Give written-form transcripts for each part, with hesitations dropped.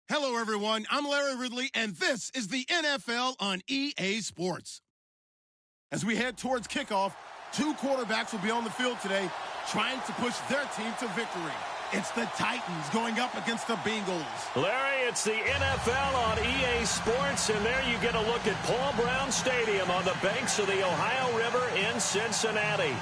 Hello, everyone. I'm Larry Ridley, and this is the NFL on EA Sports. As we head towards kickoff, two quarterbacks will be on the field today trying to push their team to victory. It's the Titans going up against the Bengals. Larry, it's the NFL on EA Sports, and there you get a look at Paul Brown Stadium on the banks of the Ohio River in Cincinnati.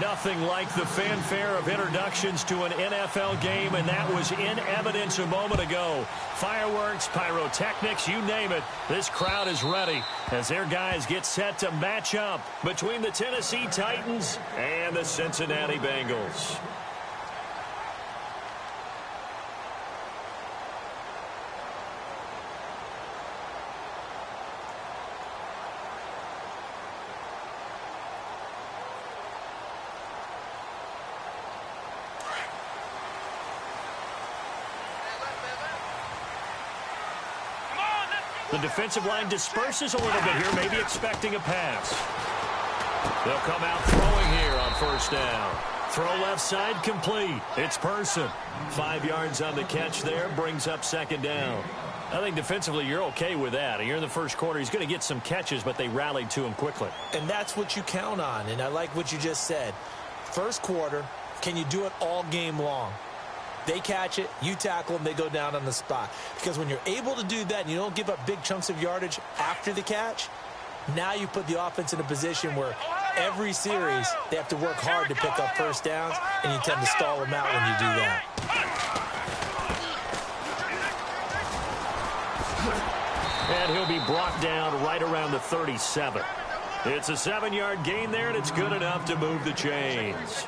Nothing like the fanfare of introductions to an NFL game, and that was in evidence a moment ago. Fireworks, pyrotechnics, you name it. This crowd is ready as their guys get set to match up between the Tennessee Titans and the Cincinnati Bengals. The defensive line disperses a little bit here, maybe expecting a pass. They'll come out throwing here on first down. Throw left side complete. It's Person. 5 yards on the catch there, brings up second down. I think defensively you're okay with that. You're in the first quarter. He's going to get some catches, but they rallied to him quickly. And that's what you count on, and I like what you just said. First quarter, can you do it all game long? They catch it, you tackle them, they go down on the spot. Because when you're able to do that and you don't give up big chunks of yardage after the catch, now you put the offense in a position where every series they have to work hard to pick up first downs, and you tend to stall them out when you do that. And he'll be brought down right around the 37. It's a 7-yard gain there, and it's good enough to move the chains.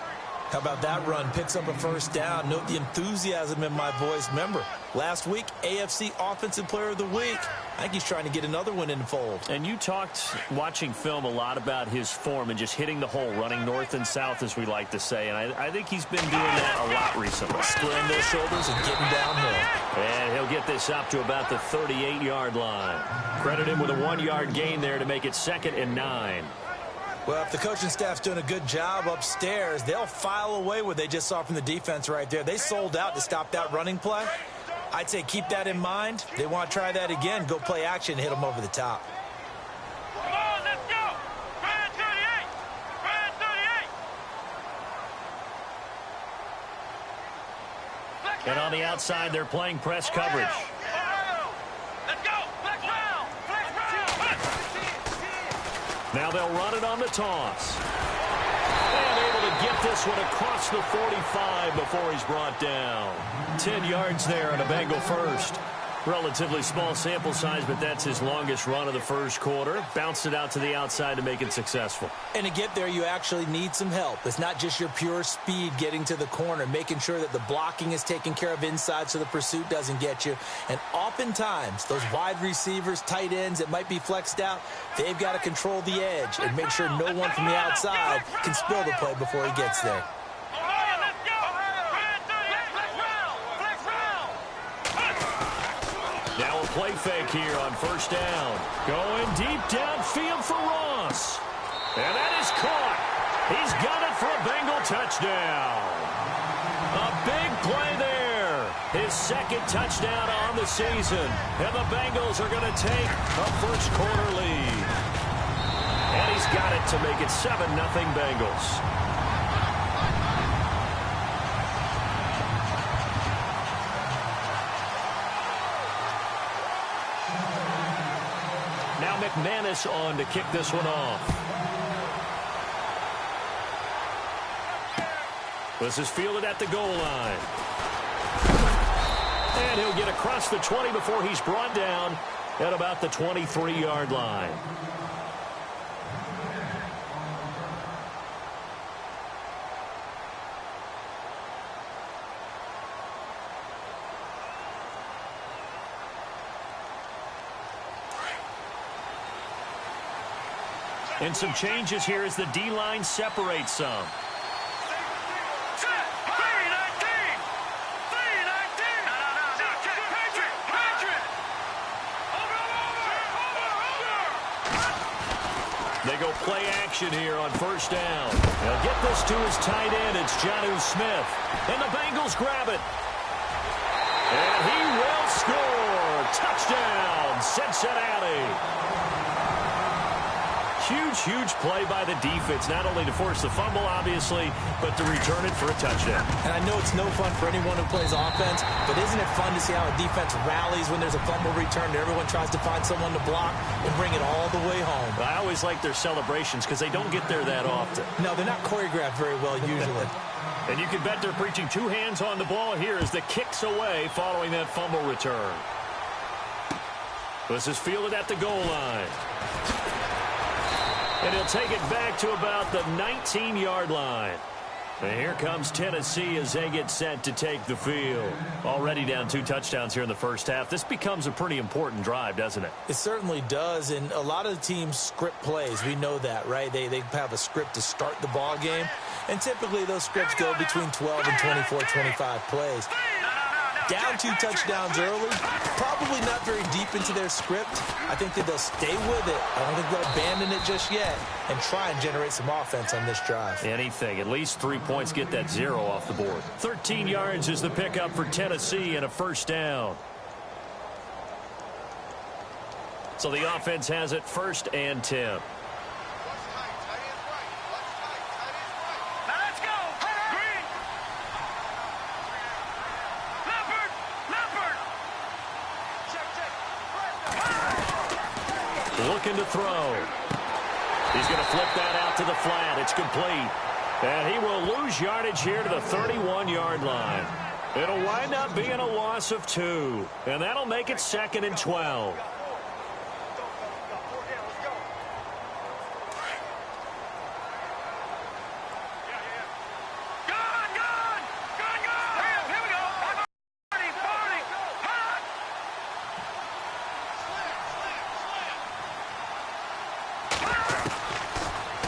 How about that run? Picks up a first down. Note the enthusiasm in my voice. Remember, last week, AFC Offensive Player of the Week. I think he's trying to get another one in the fold. And you talked, watching film, a lot about his form and just hitting the hole, running north and south, as we like to say. And I think he's been doing that a lot recently. Squaring those shoulders and getting downhill. And he'll get this up to about the 38-yard line. Credit him with a 1-yard gain there to make it 2nd and 9. Well, if the coaching staff's doing a good job upstairs, they'll file away what they just saw from the defense right there. They sold out to stop that running play. I'd say keep that in mind. They want to try that again. Go play action and hit them over the top. Come on, let's go. Brand 38. Brand 38. And on the outside, they're playing press coverage. Now they'll run it on the toss. And able to get this one across the 45 before he's brought down. 10 yards there on a Bengal first. Relatively small sample size, but that's his longest run of the first quarter. Bounced it out to the outside to make it successful. And to get there, you actually need some help. It's not just your pure speed getting to the corner, making sure that the blocking is taken care of inside so the pursuit doesn't get you. And oftentimes, those wide receivers, tight ends that might be flexed out, they've got to control the edge and make sure no one from the outside can spill the play before he gets there. Now a play fake here on first down. Going deep downfield for Ross. And that is caught. He's got it for a Bengal touchdown. A big play there. His 2nd touchdown on the season. And the Bengals are going to take a first quarter lead. And he's got it to make it 7-0 Bengals. Now McManus on to kick this one off. This is fielded at the goal line. And he'll get across the 20 before he's brought down at about the 23-yard line. And some changes here as the D-line separates some. They go play action here on first down. They'll get this to his tight end. It's Jonnu Smith. And the Bengals grab it. And he will score. Touchdown, Cincinnati. Huge play by the defense, not only to force the fumble, obviously, but to return it for a touchdown. And I know it's no fun for anyone who plays offense, but isn't it fun to see how a defense rallies when there's a fumble return and everyone tries to find someone to block and bring it all the way home? I always like their celebrations because they don't get there that often. No, they're not choreographed very well usually. And you can bet they're preaching two hands on the ball here as the kick's away following that fumble return. This is fielded at the goal line. And he'll take it back to about the 19-yard line. And here comes Tennessee as they get set to take the field. Already down 2 touchdowns here in the first half. This becomes a pretty important drive, doesn't it? It certainly does, and a lot of the teams script plays. We know that, right? They have a script to start the ball game, and typically those scripts go between 12 and 24, 25 plays. Down 2 touchdowns early, probably not very deep into their script. I think that they'll stay with it. I don't think they'll abandon it just yet and try and generate some offense on this drive. Anything. At least 3 points, get that 0 off the board. 13 yards is the pickup for Tennessee and a first down. So the offense has it 1st and 10. Looking to throw. He's going to flip that out to the flat. It's complete. And he will lose yardage here to the 31-yard line. It'll wind up being a loss of 2. And that'll make it 2nd and 12.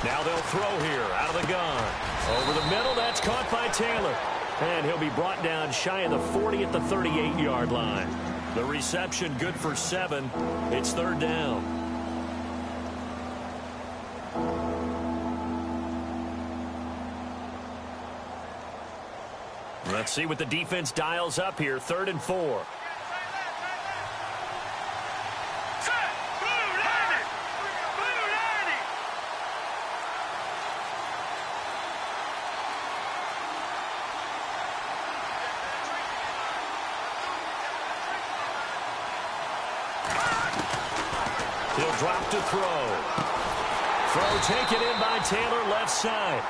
Now they'll throw here out of the gun. Over the middle, that's caught by Taylor. And he'll be brought down shy of the 40 at the 38-yard line. The reception good for 7. It's 3rd down. Let's see what the defense dials up here. 3rd and 4. He'll drop to throw. Throw taken in by Taylor, left side.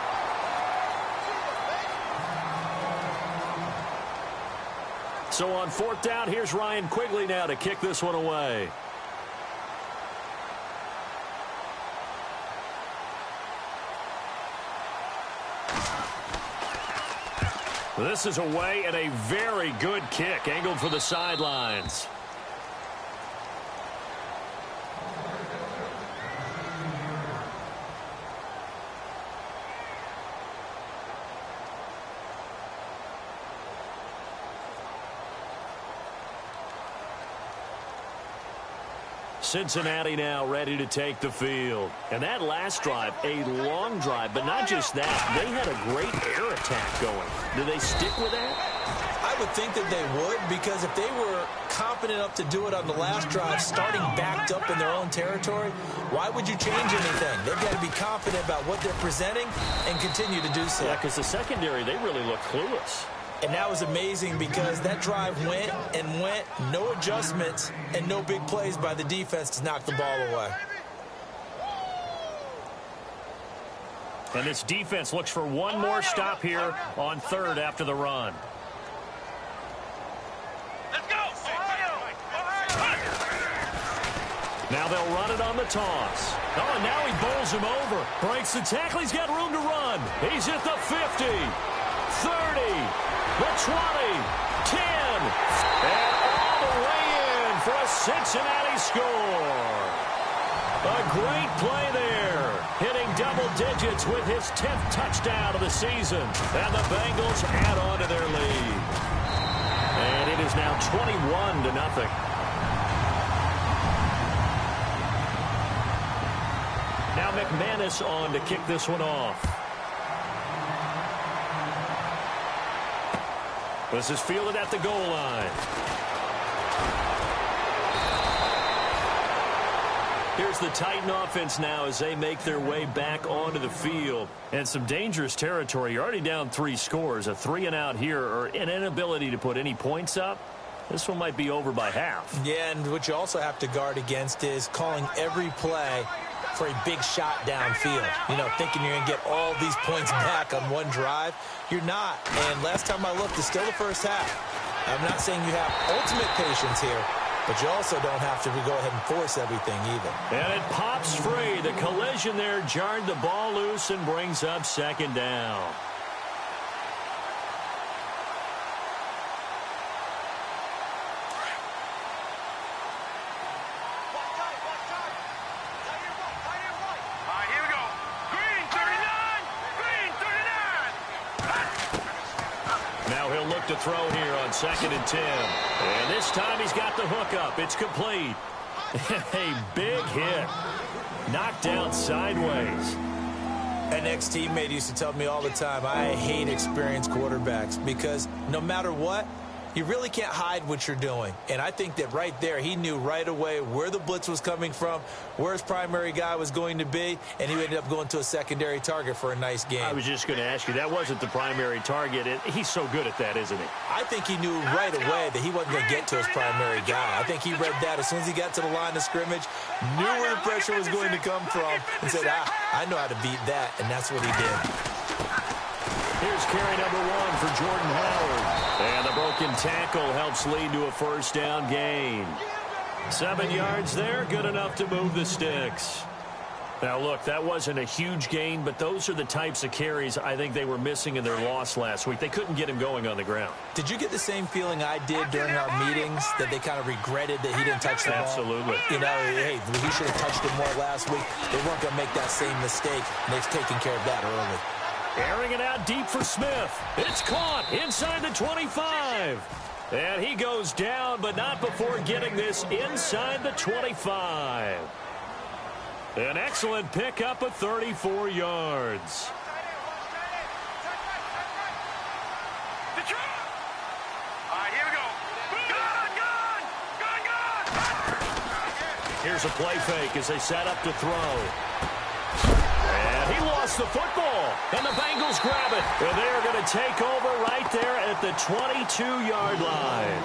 So on 4th down, here's Ryan Quigley now to kick this one away. This is away and a very good kick, angled for the sidelines. Cincinnati now ready to take the field. And that last drive, a long drive, but not just that. They had a great air attack going. Do they stick with that? I would think that they would, because if they were confident enough to do it on the last drive, starting backed up in their own territory, why would you change anything? They've got to be confident about what they're presenting and continue to do so. Yeah, because the secondary, they really look clueless. And that was amazing because that drive went and went, no adjustments and no big plays by the defense to knock the ball away. And this defense looks for one more stop here on 3rd after the run. Let's go! Now they'll run it on the toss. Oh, and now he bowls him over. Breaks the tackle. He's got room to run. He's at the 50, 30. The 20, 10, and all the way in for a Cincinnati score. A great play there, hitting double digits with his 10th touchdown of the season. And the Bengals add on to their lead. And it is now 21-0. Now McManus on to kick this one off. This is fielded at the goal line. Here's the Titan offense now as they make their way back onto the field. And some dangerous territory. You're already down 3 scores. A 3-and-out here or an inability to put any points up. This one might be over by half. Yeah, and what you also have to guard against is calling every play for a big shot downfield. You know, thinking you're going to get all these points back on one drive. You're not. And last time I looked, it's still the first half. I'm not saying you have ultimate patience here, but you also don't have to go ahead and force everything either. And it pops free. The collision there jarred the ball loose and brings up 2nd down. To throw here on 2nd and 10. And this time he's got the hook up. It's complete. A big hit. Knocked down sideways. An ex-teammate used to tell me all the time, I hate experienced quarterbacks because no matter what, you really can't hide what you're doing. And I think that right there, he knew right away where the blitz was coming from, where his primary guy was going to be, and he ended up going to a secondary target for a nice game. I was just going to ask you, that wasn't the primary target. He's so good at that, isn't he? I think he knew right away that he wasn't going to get to his primary guy. I think he read that as soon as he got to the line of scrimmage, knew where the pressure was going to come from, and said, I know how to beat that, and that's what he did. Here's carry number 1 for Jordan Howard. And the broken tackle helps lead to a 1st down gain. 7 yards there, good enough to move the sticks. Now, look, that wasn't a huge gain, but those are the types of carries I think they were missing in their loss last week. They couldn't get him going on the ground. Did you get the same feeling I did during our meetings, that they kind of regretted that he didn't touch the ball? Absolutely. You know, hey, he should have touched it more last week. They weren't going to make that same mistake, and they've taken care of that early. Airing it out deep for Smith. It's caught inside the 25. And he goes down, but not before getting this inside the 25. An excellent pickup of 34 yards. All right, here we go. Gun! Here's a play fake as they set up to throw. And he lost the football, and the Bengals grab it. And they are going to take over right there at the 22-yard line.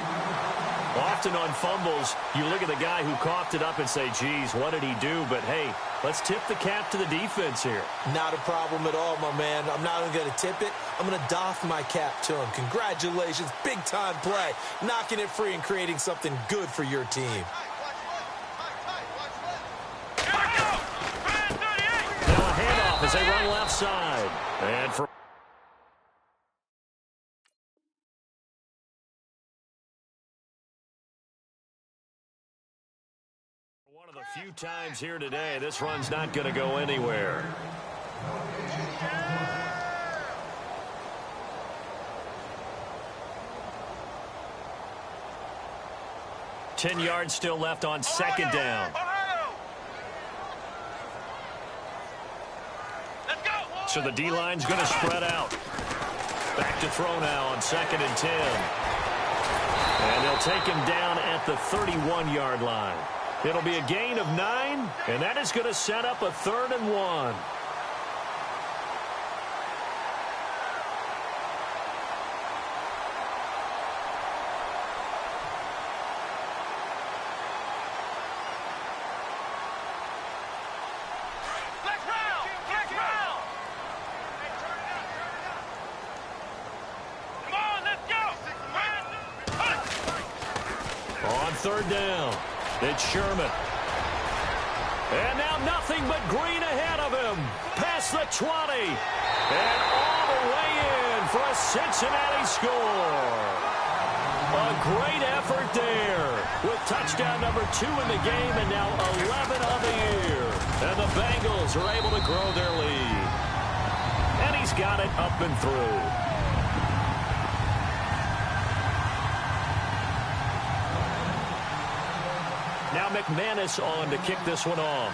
Often on fumbles, you look at the guy who coughed it up and say, geez, what did he do? But, hey, let's tip the cap to the defense here. Not a problem at all, my man. I'm not even going to tip it. I'm going to doff my cap to him. Congratulations, big-time play. Knocking it free and creating something good for your team. As they run left side. And for one of the few times here today, this run's not going to go anywhere. Ten yards still left on 2nd down. So the D-line's going to spread out. Back to throw now on 2nd and 10. And they'll take him down at the 31-yard line. It'll be a gain of 9, and that is going to set up a 3rd and 1. On 3rd down, it's Sherman. And now nothing but green ahead of him. Past the 20. And all the way in for a Cincinnati score. A great effort there. With touchdown number 2 in the game and now 11 on the year. And the Bengals are able to grow their lead. And he's got it up and through. Now McManus on to kick this one off.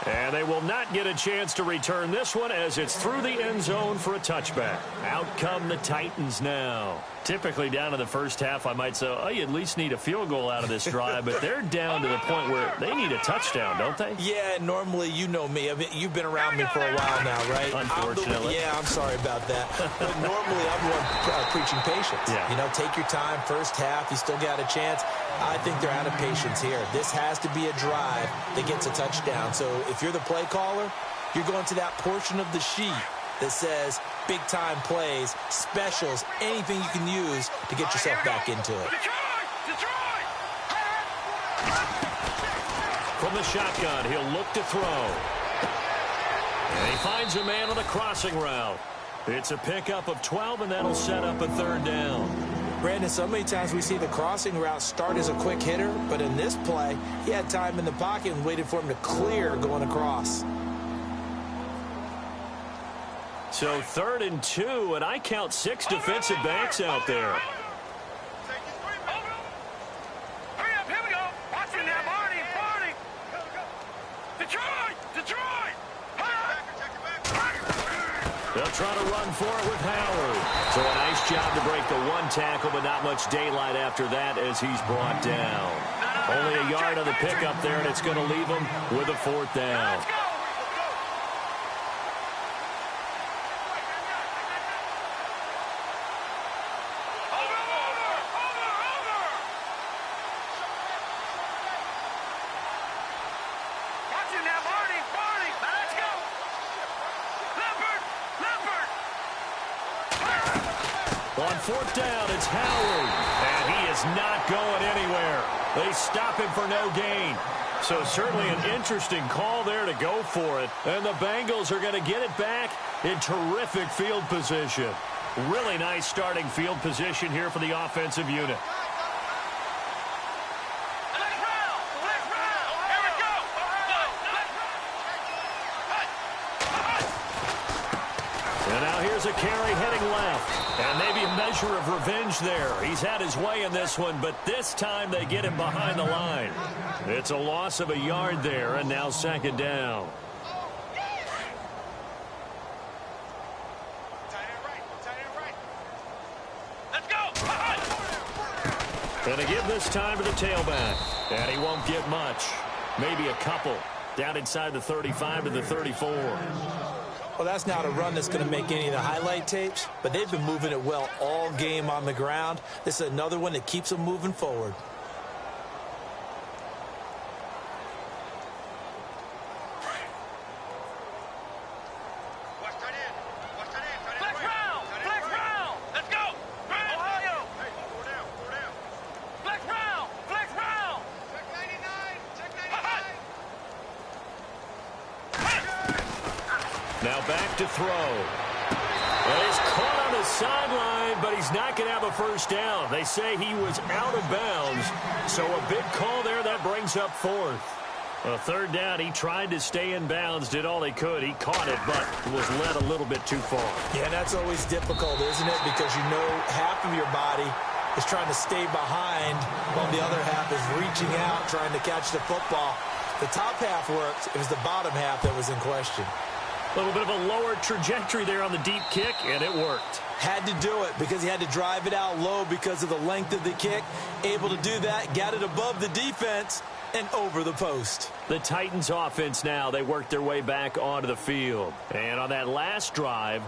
And they will not get a chance to return this one as it's through the end zone for a touchback. Out come the Titans now. Typically down in the first half, I might say, oh, you at least need a field goal out of this drive, but they're down to the point where they need a touchdown, don't they? Yeah, normally, you know me. I mean, you've been around me for a while now, right? Unfortunately. I'm sorry about that. But normally, I'm the one preaching patience. Yeah. You know, take your time. First half, you still got a chance. I think they're out of patience here. This has to be a drive that gets a touchdown. So if you're the play caller, you're going to that portion of the sheet that says big-time plays, specials, anything you can use to get yourself back into it. Detroit! From the shotgun, he'll look to throw. And he finds a man on a crossing route. It's a pickup of 12, and that'll set up a third down. Brandon, so many times we see the crossing route start as a quick hitter, but in this play, he had time in the pocket and waited for him to clear going across. So 3rd and 2, and I count 6 defensive backs out there. Hurry up, here we go. Watch it now, Barney. Detroit! They'll try to run for it with Howard. So a nice job to break the one tackle, but not much daylight after that as he's brought down. Only a yard on the pickup there, and it's going to leave him with a 4th down. Let's go. On 4th down, it's Howard, and he is not going anywhere. They stop him for no gain. So certainly an interesting call there to go for it, and the Bengals are going to get it back in terrific field position. Really nice starting field position here for the offensive unit. And now here's a carry heading left. And maybe a measure of revenge there. He's had his way in this one, but this time they get him behind the line. It's a loss of a yard there, and now 2nd down. Let's go. Gonna give this time to the tailback. And he won't get much. Maybe a couple. Down inside the 35 to the 34. Well, that's not a run that's going to make any of the highlight tapes, but they've been moving it well all game on the ground. This is another one that keeps them moving forward. Flex round. Let's go. Ohio. Flex round. Check 99. Now back to throw. Well, he's caught on the sideline, but he's not going to have a first down. They say he was out of bounds, so a big call there that brings up 4th. A 3rd down, he tried to stay in bounds, did all he could. He caught it, but was led a little bit too far. Yeah, that's always difficult, isn't it? Because you know half of your body is trying to stay behind while the other half is reaching out, trying to catch the football. The top half worked. It was the bottom half that was in question. A little bit of a lower trajectory there on the deep kick, and it worked. Had to do it because he had to drive it out low because of the length of the kick. Able to do that, got it above the defense and over the post. The Titans offense now, they worked their way back onto the field. And on that last drive,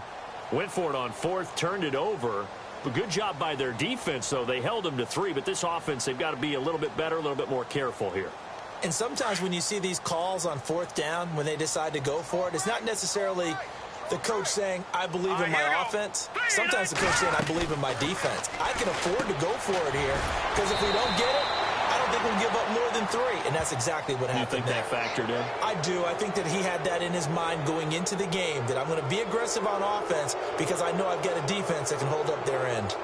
went for it on 4th, turned it over. A good job by their defense, though. They held them to 3, but this offense, they've got to be a little bit better, a little bit more careful here. And sometimes when you see these calls on 4th down, when they decide to go for it, it's not necessarily the coach saying, I believe in my offense. Sometimes the coach saying, I believe in my defense. I can afford to go for it here because if we don't get it, I don't think we'll give up more than 3. And that's exactly what happened. You think that factored in? I do. I think that he had that in his mind going into the game, that I'm going to be aggressive on offense because I know I've got a defense that can hold up their end.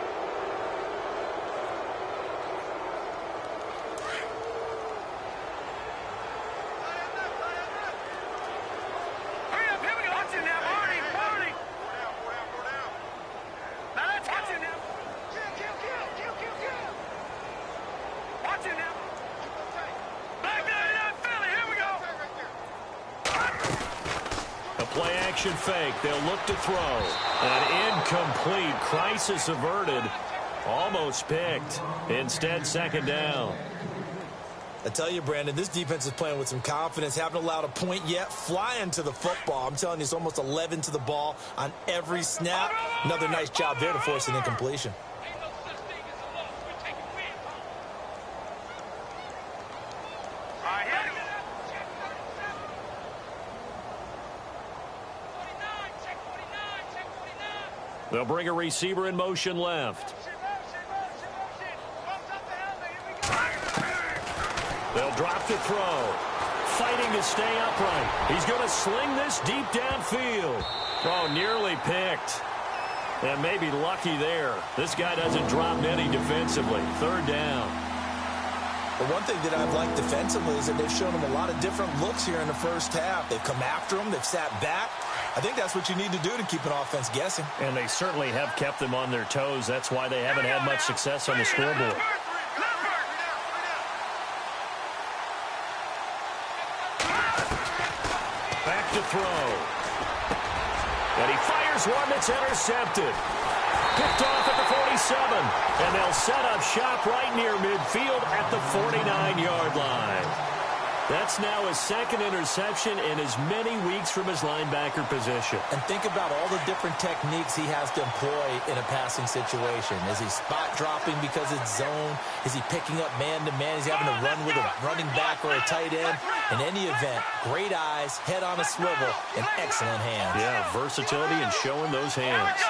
Fake. They'll look to throw. An incomplete. Crisis averted Almost picked. Instead, second down. I tell you, Brandon, this defense is playing with some confidence. Haven't allowed a point yet. Flying to the football. I'm telling you, it's almost 11 to the ball on every snap. Another nice job there to force an incompletion. They'll bring a receiver in motion left. They'll drop the throw. Fighting to stay upright. He's going to sling this deep downfield. Oh, nearly picked. And maybe lucky there. This guy doesn't drop many defensively. Third down. But one thing that I've liked defensively is that they've shown him a lot of different looks here in the first half. They've come after him. They've sat back. I think that's what you need to do to keep an offense guessing. And they certainly have kept them on their toes. That's why they haven't had much success on the scoreboard. Back to throw. And he fires one that's intercepted. Picked off at the 47. And they'll set up shop right near midfield at the 49-yard line. That's now his second interception in as many weeks from his linebacker position. And think about all the different techniques he has to employ in a passing situation. Is he spot dropping because it's zone? Is he picking up man-to-man? Is he having to run with a running back or a tight end? In any event, great eyes, head on a swivel, and excellent hands. Yeah, versatility and showing those hands.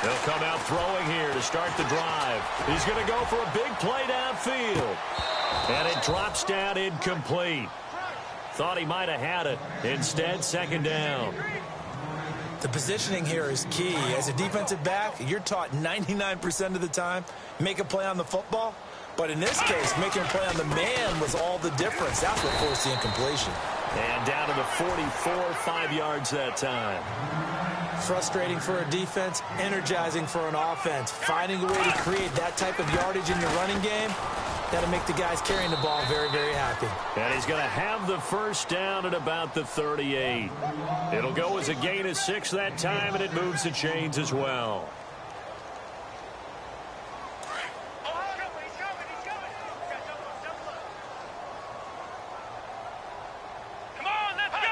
They'll come out throwing here to start the drive. He's going to go for a big play downfield. And it drops down incomplete. Thought he might have had it. Instead, second down. The positioning here is key. As a defensive back, you're taught 99% of the time, make a play on the football. But in this case, making a play on the man was all the difference. That's what forced the incompletion. And down to the 44, 5 yards that time. Frustrating for a defense, energizing for an offense. Finding a way to create that type of yardage in your running game, that'll make the guys carrying the ball very, very happy. And he's going to have the first down at about the 38. It'll go as a gain of 6 that time, and it moves the chains as well. Come on, let's go!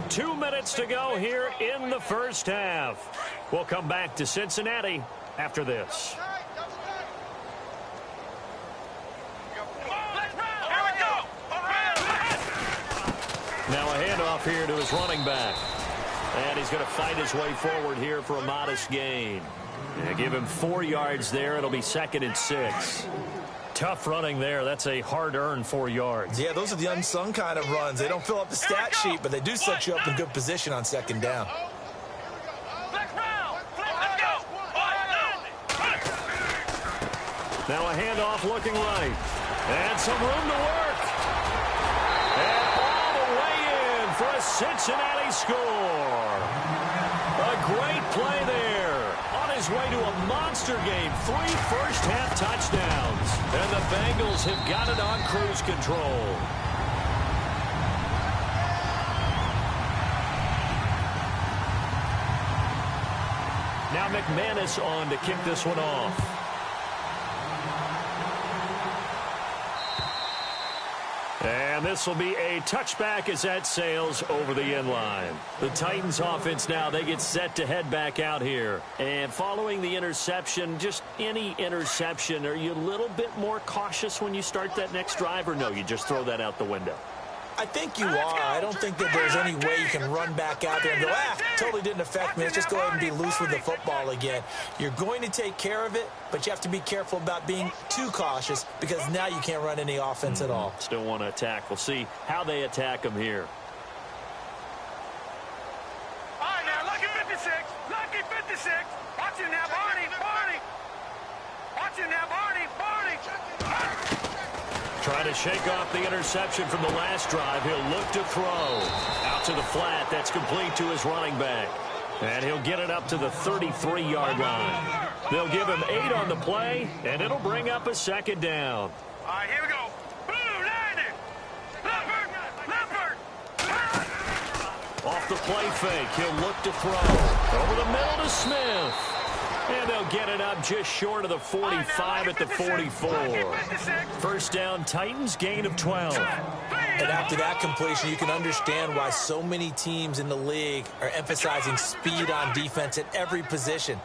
2 minutes to go here in the first half. We'll come back to Cincinnati after this. Now a handoff here to his running back. And he's going to fight his way forward here for a modest gain. Yeah, give him 4 yards there. It'll be 2nd and 6. Tough running there. That's a hard-earned 4 yards. Yeah, those are the unsung kind of runs. They don't fill up the stat sheet, but they do set you up in good position on second down. Now a handoff looking right. And some room to work. And all the way in for a Cincinnati score. A great play there. On his way to a monster game. 3 first-half touchdowns. And the Bengals have got it on cruise control. Now McManus on to kick this one off. And this will be a touchback as that sails over the end line. The Titans offense now, they get set to head back out here. And following the interception, just any interception, are you a little bit more cautious when you start that next drive, or no, you just throw that out the window? I think you are. I don't think that there's any way you can run back out there and go, totally didn't affect me. Let's just go ahead and be loose with the football again. You're going to take care of it, but you have to be careful about being too cautious because now you can't run any offense at all. Still want to attack. We'll see how they attack them here. All right, now, lucky 56. Lucky 56. Watch it now, Barney. Barney. Watch it now, Barney. Barney. Trying to shake off the interception from the last drive. He'll look to throw. Out to the flat. That's complete to his running back. And he'll get it up to the 33-yard line. They'll give him 8 on the play, and it'll bring up a second down. All right, here we go. Blue, landing. play fake. He'll look to throw. Over the middle to Smith. And they'll get it up just short of the 45 at the 44. First down, Titans, gain of 12. And after that completion, you can understand why so many teams in the league are emphasizing speed on defense at every position.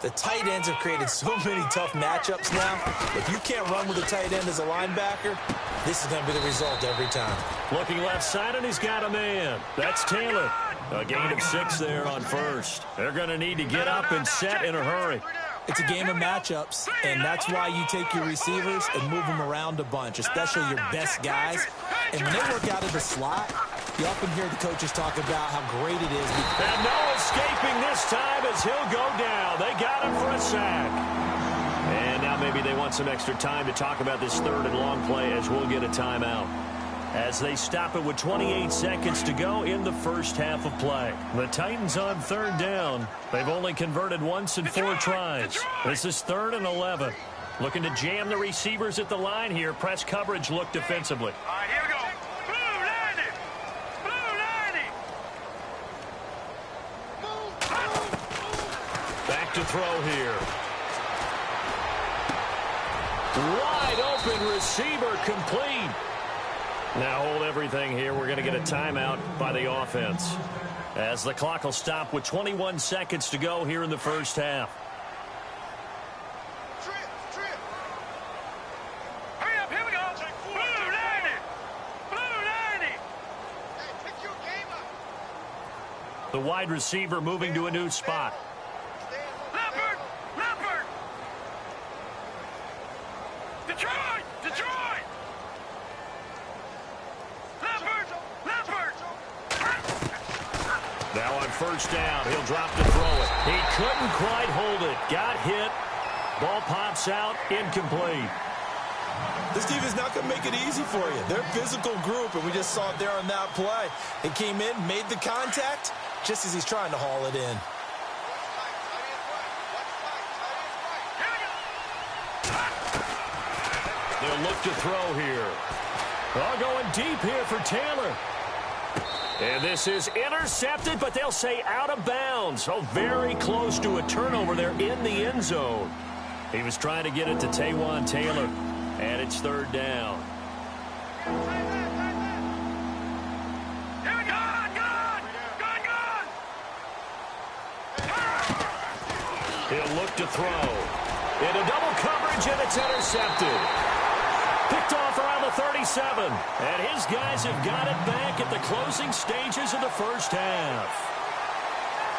The tight ends have created so many tough matchups now. If you can't run with a tight end as a linebacker, this is going to be the result every time. Looking left side, and he's got a man. That's Taylor. A gain of 6 there on first. They're going to need to get up and set in a hurry. It's a game of matchups, and that's why you take your receivers and move them around a bunch, especially your best guys. And when they work out of the slot, you often hear the coaches talk about how great it is. And no escaping this time as he'll go down. They got him for a sack. And now maybe they want some extra time to talk about this third and long play as we'll get a timeout. As they stop it with 28 seconds to go in the first half of play. The Titans on third down. They've only converted once in 4 tries. This is 3rd and 11. Looking to jam the receivers at the line here. Press coverage look defensively. All right, here we go. Blue 90. Back to throw here. Wide open receiver complete. Now hold everything here. We're going to get a timeout by the offense. As the clock will stop with 21 seconds to go here in the first half. Hurry up, here we go. Blue 90. Blue 90. Hey, pick your game up. The wide receiver moving to a new spot. Leopard. Leopard. Detroit. Detroit. Leopard. Leopard. Now on first down, he'll drop to throw it. He couldn't quite hold it. Got hit. Ball pops out. Incomplete. This team is not going to make it easy for you. They're a physical group, and we just saw it there on that play. He came in, made the contact, just as he's trying to haul it in. They'll look to throw here. Oh, going deep here for Taylor. And this is intercepted, but they'll say out of bounds. Oh, very close to a turnover there in the end zone. He was trying to get it to Taywan Taylor, and it's 3rd down. Here we go. He'll look to throw. Into double coverage, and it's intercepted. Picked off around the 37. And his guys have got it back at the closing stages of the first half.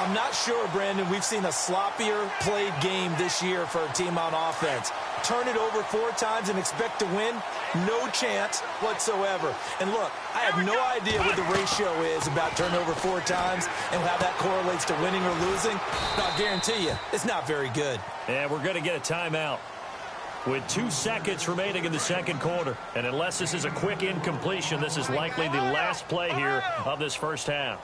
I'm not sure, Brandon, we've seen a sloppier played game this year for a team on offense. Turn it over 4 times and expect to win? No chance whatsoever. And look, I have no idea what the ratio is about turnover 4 times and how that correlates to winning or losing. But I'll guarantee you, it's not very good. And we're going to get a timeout with 2 seconds remaining in the second quarter. And unless this is a quick incompletion, this is likely the last play here of this first half.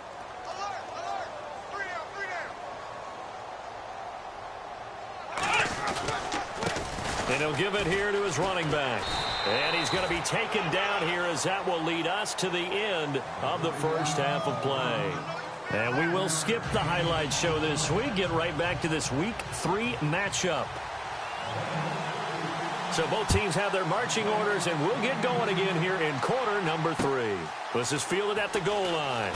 And he'll give it here to his running back. And he's going to be taken down here as that will lead us to the end of the first half of play. And we will skip the highlight show this week. Get right back to this Week 3 matchup. So both teams have their marching orders, and we'll get going again here in quarter number 3. This is fielded at the goal line.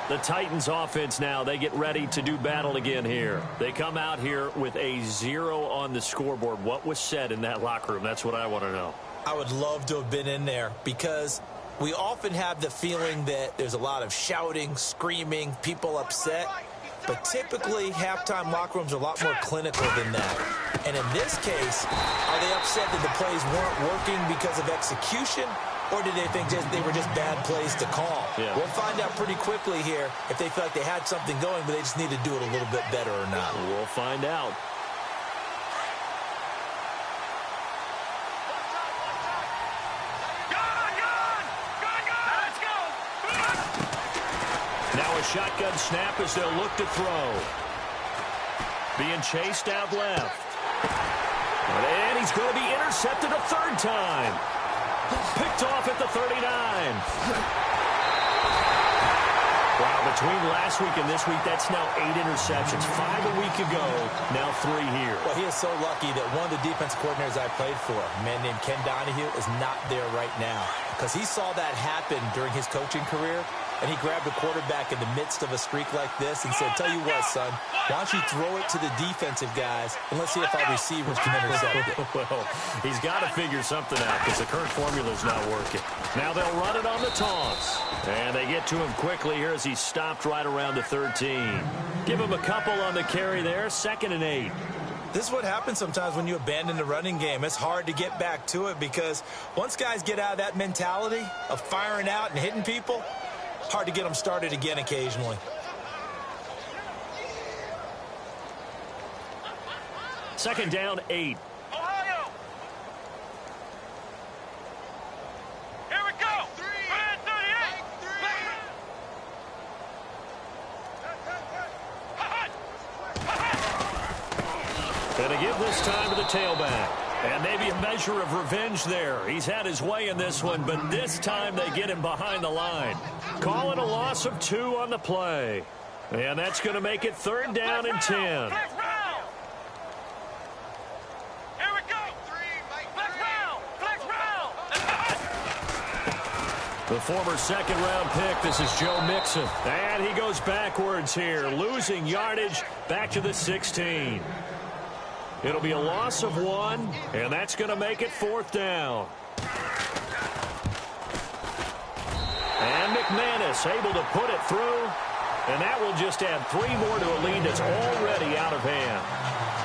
The Titans offense now, they get ready to do battle again here. They come out here with a 0 on the scoreboard. What was said in that locker room? That's what I want to know. I would love to have been in there because we often have the feeling that there's a lot of shouting, screaming, people upset. But typically, halftime locker rooms are a lot more clinical than that. And in this case, are they upset that the plays weren't working because of execution? Or did they think they were just bad plays to call? Yeah. We'll find out pretty quickly here if they feel like they had something going, but they just need to do it a little bit better or not. We'll find out. Let's go. Now a shotgun snap as they'll look to throw. Being chased out left. And he's going to be intercepted a 3rd time. Picked off at the 39. Wow, between last week and this week, that's now 8 interceptions. 5 a week ago, now 3 here. Well, he is so lucky that one of the defensive coordinators I played for, a man named Ken Donahue, is not there right now. Because he saw that happen during his coaching career, and he grabbed a quarterback in the midst of a streak like this and said, tell you what, son, why don't you throw it to the defensive guys, and let's see if our receivers can intercept it. Well, he's got to figure something out because the current formula is not working. Now they'll run it on the toss. And they get to him quickly here as he's stopped right around the 13. Give him a couple on the carry there, 2nd and 8. This is what happens sometimes when you abandon the running game. It's hard to get back to it because once guys get out of that mentality of firing out and hitting people, hard to get them started again occasionally. Second down, 8. Ohio! Here we go! 38! Gonna give this time to the tailback. And maybe a measure of revenge there. He's had his way in this one, but this time they get him behind the line. Call it a loss of 2 on the play. And that's going to make it 3rd down and 10. The former 2nd-round pick, this is Joe Mixon. And he goes backwards here, losing yardage back to the 16. It'll be a loss of 1, and that's going to make it 4th down. And McManus able to put it through, and that will just add 3 more to a lead that's already out of hand.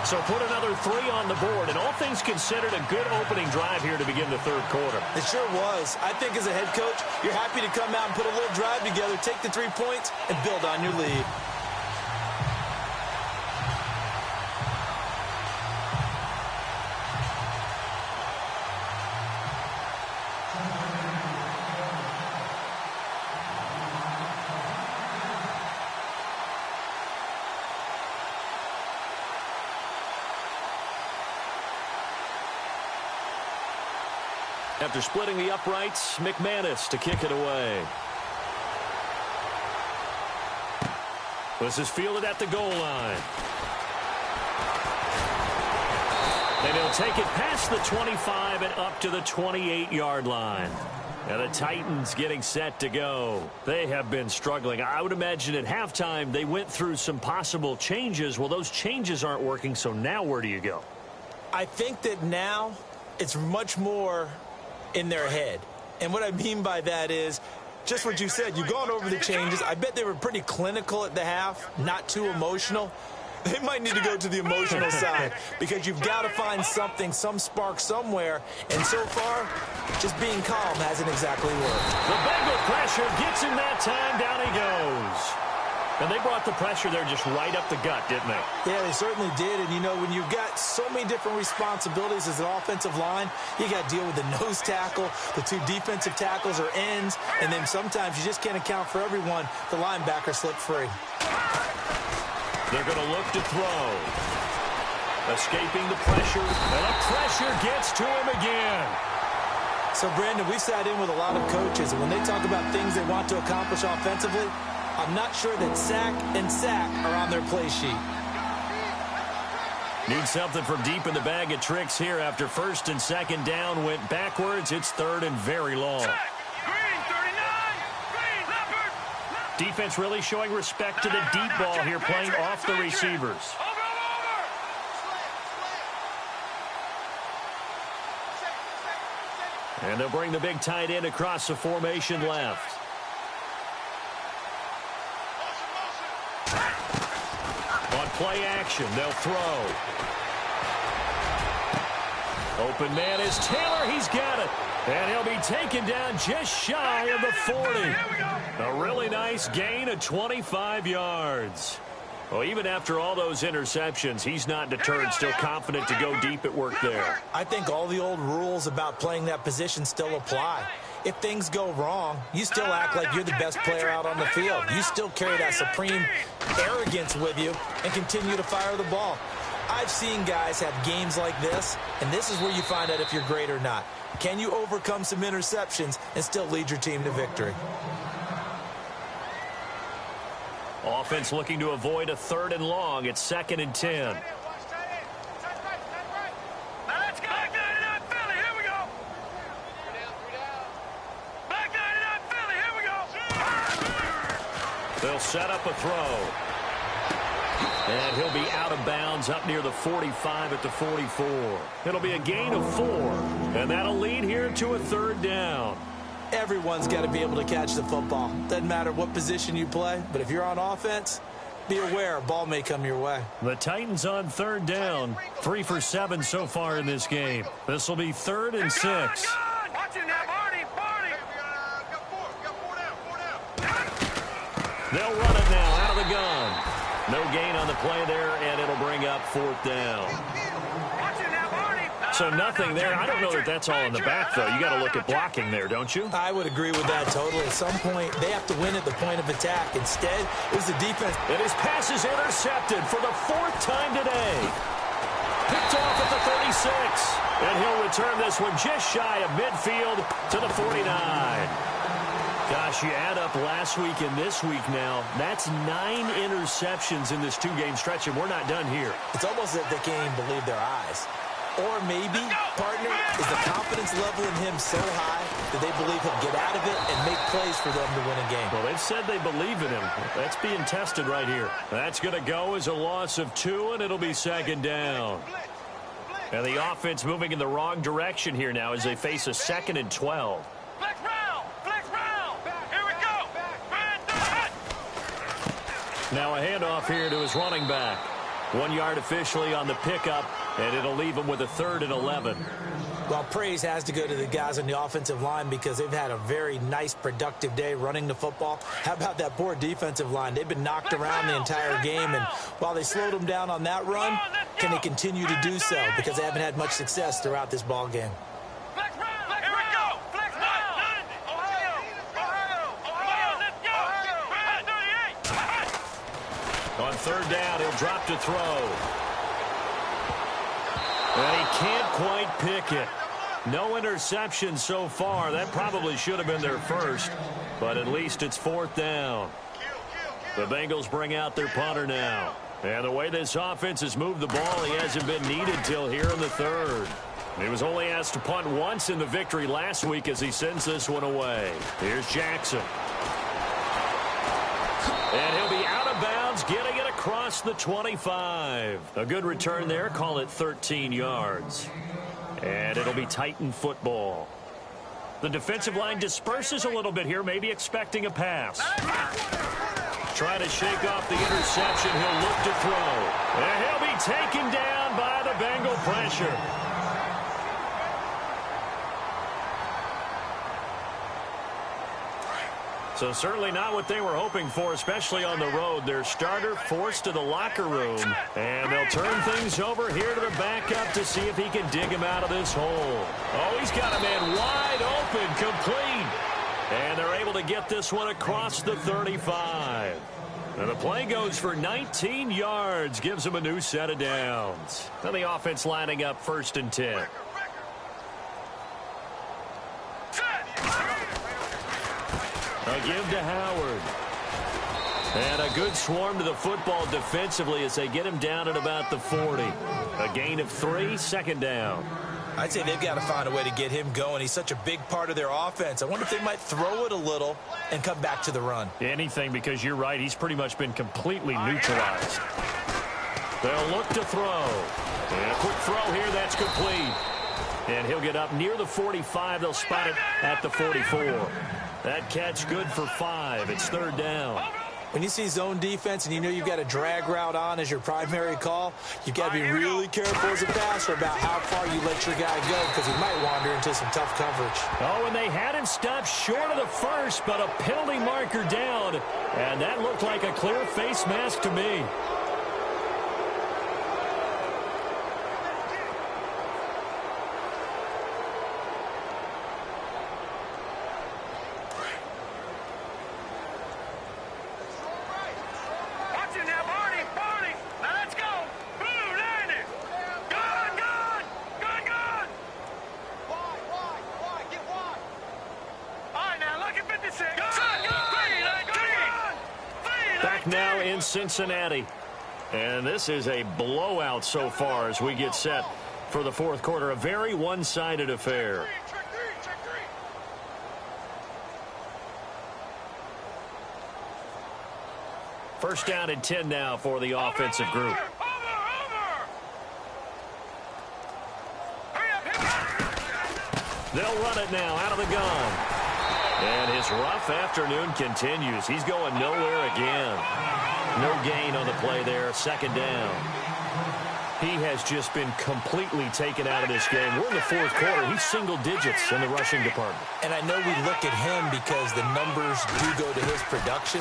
So put another 3 on the board, and all things considered, a good opening drive here to begin the 3rd quarter. It sure was. I think as a head coach, you're happy to come out and put a little drive together, take the 3 points, and build on your lead. After splitting the uprights, McManus to kick it away. This is fielded at the goal line. And he'll take it past the 25 and up to the 28-yard line. And the Titans getting set to go. They have been struggling. I would imagine at halftime they went through some possible changes. Well, those changes aren't working, so now where do you go? I think that now it's much more in their head. And what I mean by that is just what you said. You've gone over the changes. I bet they were pretty clinical at the half, not too emotional. They might need to go to the emotional side because you've got to find something, some spark somewhere. And so far, just being calm hasn't exactly worked. The Bengal pressure gets him that time. Down he goes. And they brought the pressure there just right up the gut, didn't they? Yeah, they certainly did. And, you know, when you've got so many different responsibilities as an offensive line, you got to deal with the nose tackle, the 2 defensive tackles or ends, and then sometimes you just can't account for everyone. The linebacker slipped free. They're going to look to throw. Escaping the pressure, and the pressure gets to him again. So, Brandon, we sat in with a lot of coaches, and when they talk about things they want to accomplish offensively, I'm not sure that sack and sack are on their play sheet. Need something from deep in the bag of tricks here after 1st and 2nd down went backwards. It's 3rd and very long. Green, 39! Green, leopard! Defense really showing respect to the deep ball here, playing off the receivers. And they'll bring the big tight end across the formation left. On play action, they'll throw. Open man is Taylor. He's got it. And he'll be taken down just shy of the 40. A really nice gain of 25 yards. Well, even after all those interceptions, he's not deterred, still confident to go deep at work there. I think all the old rules about playing that position still apply. If things go wrong, you still act like you're the best player out on the field. You still carry that supreme arrogance with you and continue to fire the ball. I've seen guys have games like this, and this is where you find out if you're great or not. Can you overcome some interceptions and still lead your team to victory? Offense looking to avoid a 3rd and long. It's 2nd and 10. They'll set up a throw. And he'll be out of bounds up near the 45 at the 44. It'll be a gain of 4. And that'll lead here to a 3rd down. Everyone's got to be able to catch the football. Doesn't matter what position you play, but if you're on offense, be aware a ball may come your way. The Titans on 3rd down. 3 for 7 so far in this game. This will be 3rd and 6. They'll run it now out of the gun. No gain on the play there, and it'll bring up 4th down. So nothing there. I don't know that that's all in the back, though. You got to look at blocking there, don't you? I would agree with that totally. At some point, they have to win at the point of attack. Instead, it was the defense. And his pass is intercepted for the 4th time today. Picked off at the 36. And he'll return this one just shy of midfield to the 49. Gosh, you add up last week and this week now, that's 9 interceptions in this 2-game stretch, and we're not done here. It's almost as if they can't even believe their eyes. Or maybe, partner, is the confidence level in him so high that they believe he'll get out of it and make plays for them to win a game. Well, they've said they believe in him. That's being tested right here. That's going to go as a loss of 2, and it'll be 2nd down. And the offense moving in the wrong direction here now as they face a 2nd and 12. Now a handoff here to his running back. 1 yard officially on the pickup, and it'll leave him with a 3rd and 11. Well, praise has to go to the guys on the offensive line because they've had a very nice, productive day running the football. How about that poor defensive line? They've been knocked around the entire game, and while they slowed them down on that run, can they continue to do so? Because they haven't had much success throughout this ball game. On 3rd down, he'll drop to throw. And he can't quite pick it. No interception so far. That probably should have been their first, but at least it's 4th down. The Bengals bring out their punter now. And the way this offense has moved the ball, he hasn't been needed till here in the 3rd. He was only asked to punt once in the victory last week as he sends this one away. Here's Jackson. And he'll be out of bounds, getting it across the 25. A good return there. Call it 13 yards. And it'll be Titan football. The defensive line disperses a little bit here, maybe expecting a pass. Trying to shake off the interception. He'll look to throw. And he'll be taken down by the Bengal pressure. So certainly not what they were hoping for, especially on the road. Their starter forced to the locker room. And they'll turn things over here to the backup to see if he can dig him out of this hole. Oh, he's got a man wide open, complete. And they're able to get this one across the 35. And the play goes for 19 yards, gives them a new set of downs. And the offense lining up 1st and 10. A give to Howard. And a good swarm to the football defensively as they get him down at about the 40. A gain of 3, 2nd down. I'd say they've got to find a way to get him going. He's such a big part of their offense. I wonder if they might throw it a little and come back to the run. Anything, because you're right. He's pretty much been completely neutralized. They'll look to throw. And a quick throw here. That's complete. And he'll get up near the 45. They'll spot it at the 44. That catch good for 5. It's 3rd down. When you see zone defense and you know you've got a drag route on as your primary call, you've got to be really careful as a passer about how far you let your guy go because he might wander into some tough coverage. Oh, and they had him stopped short of the first, but a penalty marker down. And that looked like a clear face mask to me. back now in Cincinnati. And this is a blowout so far as we get set for the fourth quarter. A very one-sided affair. First down and 10 now for the offensive group. They'll run it now out of the gun. And his rough afternoon continues. He's going nowhere again. No gain on the play there. Second down. He has just been completely taken out of this game. We're in the fourth quarter. He's single digits in the rushing department. And I know we look at him because the numbers do go to his production.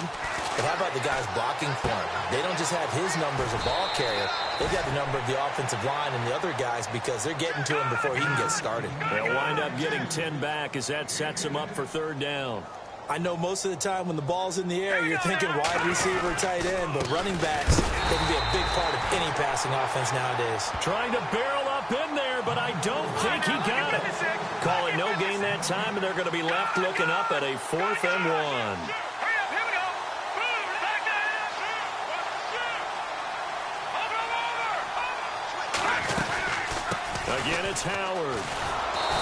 But how about the guys blocking for him? They don't just have his numbers a ball carrier. They've got the number of the offensive line and the other guys because they're getting to him before he can get started. They'll wind up getting 10 back as that sets him up for third down. I know most of the time when the ball's in the air, you're thinking wide receiver, tight end, but running backs, they can be a big part of any passing offense nowadays. Trying to barrel up in there, but I don't think he got it. Call it no gain that time, and they're going to be left looking up at a 4th and 1. Again, it's Howard.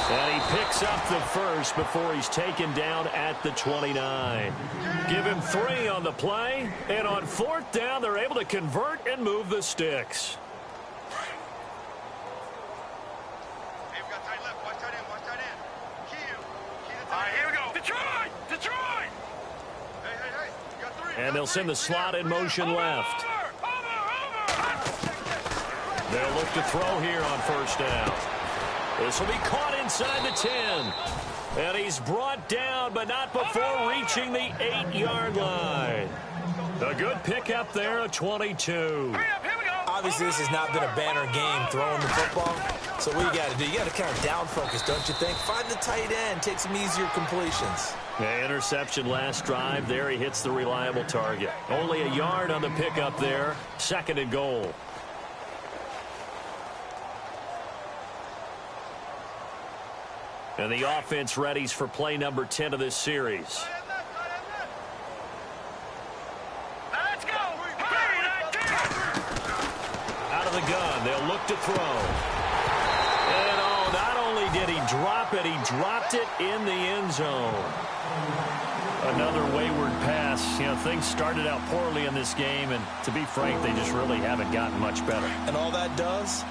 And he picks up the first before he's taken down at the 29. Give him 3 on the play. And on 4th down, they're able to convert and move the sticks. Hey, we've got tight left. Watch tight end. Watch tight end. All right, here we go. Detroit! Detroit! Hey. You got 3. And they'll send the slot in motion left. They'll look to throw here on first down. This will be caught inside the 10. And he's brought down, but not before reaching the 8-yard line. A good pickup there, a 22. Obviously, this has not been a banner game throwing the football. So what you got to do, you got to kind of down focus, don't you think? Find the tight end, take some easier completions. The interception last drive there. He hits the reliable target. Only a yard on the pickup there. 2nd and goal. And the offense readies for play number 10 of this series. Let's go! Out of the gun, they'll look to throw. And not only did he drop it, he dropped it in the end zone. Another wayward pass. Things started out poorly in this game, and to be frank, they just really haven't gotten much better. And all that does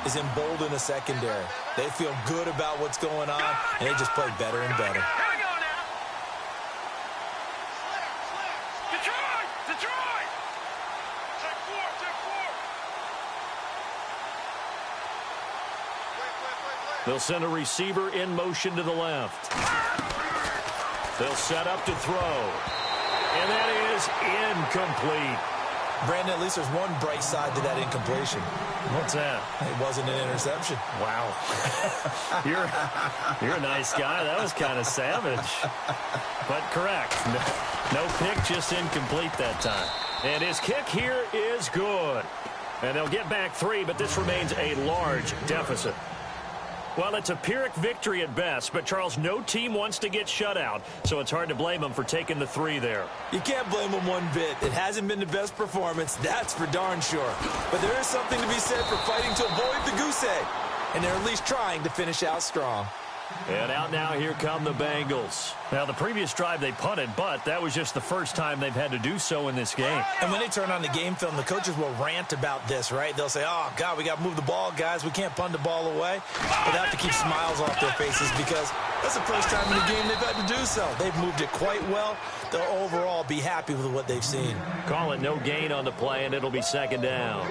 is embolden the secondary. They feel good about what's going on, and they just play better and better. Here we go now. Detroit! Check 4. They'll send a receiver in motion to the left. They'll set up to throw. And that is incomplete. Brandon, at least there's one bright side to that incompletion. What's that? It wasn't an interception. Wow. You're a nice guy. That was kind of savage. But correct. No pick, just incomplete that time. And his kick here is good. And they'll get back 3, but this remains a large deficit. Well, it's a Pyrrhic victory at best, but, Charles, no team wants to get shut out, so it's hard to blame them for taking the 3 there. You can't blame them one bit. It hasn't been the best performance, that's for darn sure. But there is something to be said for fighting to avoid the goose egg, and they're at least trying to finish out strong. And out now, here come the Bengals. Now, the previous drive they punted, but that was just the first time they've had to do so in this game. And when they turn on the game film, the coaches will rant about this, right? They'll say, oh, God, we got to move the ball, guys. We can't punt the ball away. But they have to keep smiles off their faces because that's the first time in the game they've had to do so. They've moved it quite well. They'll overall be happy with what they've seen. Call it no gain on the play, and it'll be 2nd down.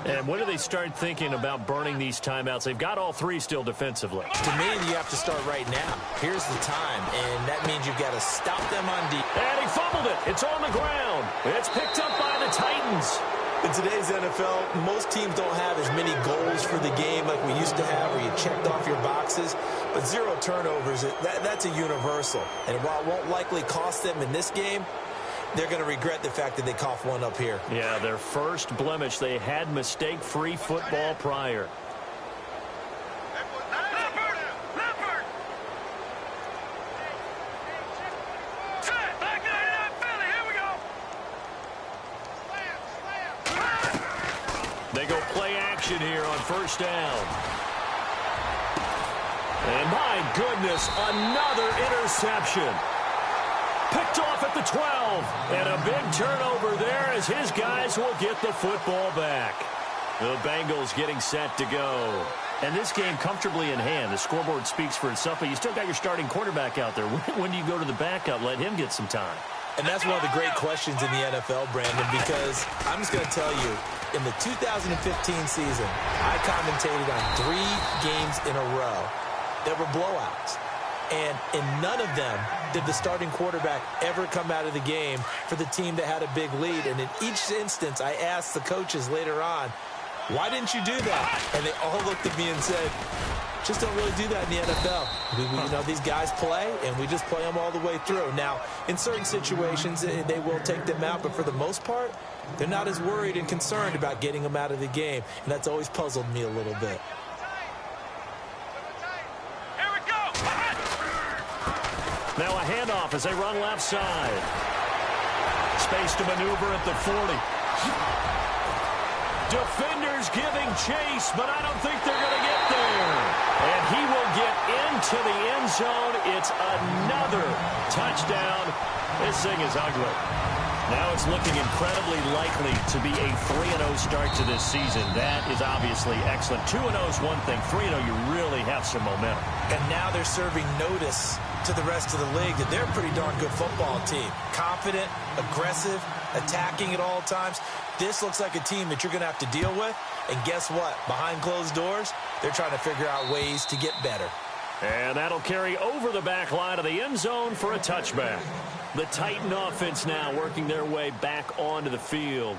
And when do they start thinking about burning these timeouts? They've got all 3 still defensively. To me, you have to start right now. Here's the time, and that means you've got to stop them on deep. And he fumbled it. It's on the ground. It's picked up by the Titans. In today's NFL, most teams don't have as many goals for the game like we used to have where you checked off your boxes. But 0 turnovers, that's a universal. And while it won't likely cost them in this game, they're going to regret the fact that they coughed one up here. Yeah, their first blemish. They had mistake-free football prior. Leopard! Set! Back 99 Philly, here we go! action here on first down. And my goodness, another interception. Picked off at the 12. And a big turnover there as his guys will get the football back. The Bengals getting set to go. And this game comfortably in hand. The scoreboard speaks for itself, but you still got your starting quarterback out there. When do you go to the backup? Let him get some time. And that's one of the great questions in the NFL, Brandon, because I'm just going to tell you, in the 2015 season, I commentated on 3 games in a row that were blowouts. And in none of them did the starting quarterback ever come out of the game for the team that had a big lead. And in each instance, I asked the coaches later on, why didn't you do that? And they all looked at me and said, just don't really do that in the NFL. You know, these guys play, and we just play them all the way through. Now, in certain situations, they will take them out, but for the most part, they're not as worried and concerned about getting them out of the game, and that's always puzzled me a little bit. Here we go. Now a handoff as they run left side. Space to maneuver at the 40. Defenders giving chase, but I don't think they're going to get there. And he will get into the end zone. It's another touchdown. This thing is ugly. Now it's looking incredibly likely to be a 3-0 start to this season. That is obviously excellent. 2-0 is one thing. 3-0, you really have some momentum. And now they're serving notice to the rest of the league that they're a pretty darn good football team. Confident, aggressive, attacking at all times. This looks like a team that you're going to have to deal with. And guess what? Behind closed doors, they're trying to figure out ways to get better. And that'll carry over the back line of the end zone for a touchback. The Titan offense now working their way back onto the field.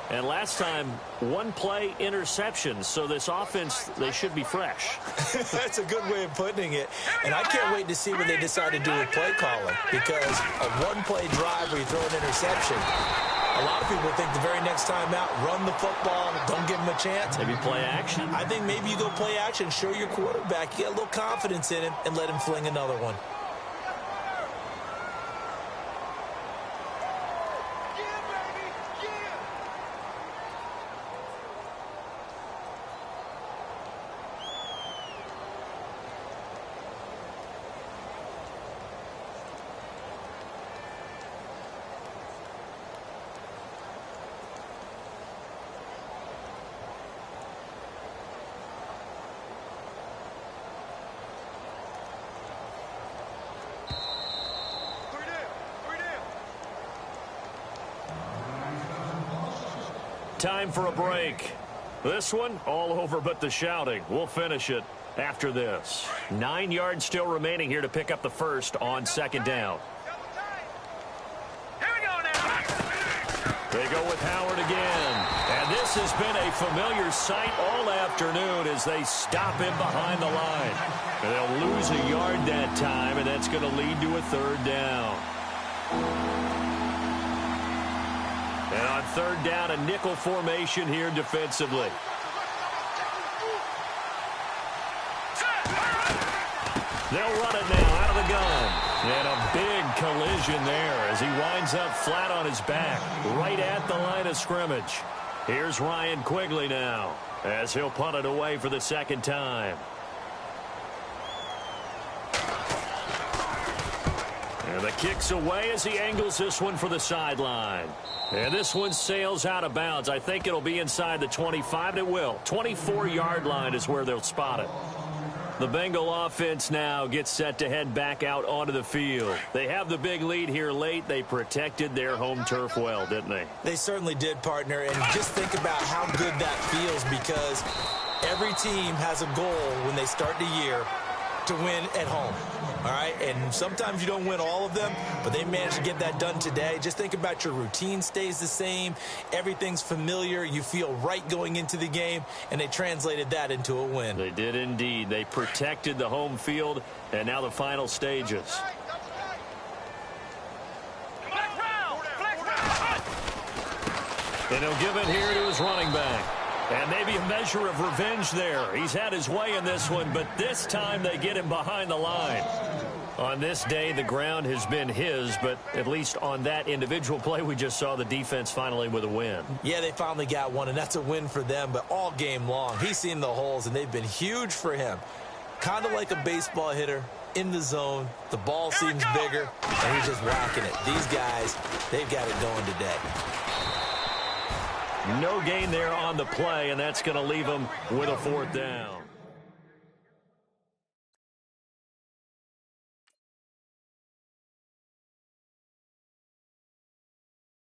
And last time, 1 play interception. So this offense, they should be fresh. That's a good way of putting it. And I can't wait to see what they decide to do with play calling. Because a 1-play drive where you throw an interception, a lot of people think the very next time out, run the football, don't give them a chance. Maybe play action. I think maybe you go play action, show your quarterback, you get a little confidence in him, and let him fling another one. Time for a break. This one, all over but the shouting. We'll finish it after this. 9 yards still remaining here to pick up the first on second down. Here we go now. They go with Howard again. And this has been a familiar sight all afternoon as they stop him behind the line. And they'll lose a yard that time, and that's going to lead to a third down. And on third down, a nickel formation here defensively. They'll run it now out of the gun. And a big collision there as he winds up flat on his back, right at the line of scrimmage. Here's Ryan Quigley now as he'll punt it away for the second time. And the kick's away as he angles this one for the sideline. And this one sails out of bounds. I think it'll be inside the 25, and it will. 24-yard line is where they'll spot it. The Bengal offense now gets set to head back out onto the field. They have the big lead here late. They protected their home turf well, didn't they? They certainly did, partner. And just think about how good that feels, because every team has a goal when they start the year to win at home. All right, and sometimes you don't win all of them, but they managed to get that done today. Just think about your routine stays the same. Everything's familiar. You feel right going into the game, and they translated that into a win. They did indeed. They protected the home field, and now the final stages. And he'll give it here to his running back. And maybe a measure of revenge there. He's had his way in this one, but this time they get him behind the line. On this day, the ground has been his, but at least on that individual play, we just saw the defense finally with a win. Yeah, they finally got one, and that's a win for them, but all game long, he's seen the holes, and they've been huge for him. Kind of like a baseball hitter in the zone. The ball seems bigger, and he's just whacking it. These guys, they've got it going today. No gain there on the play, and that's going to leave them with a 4th down.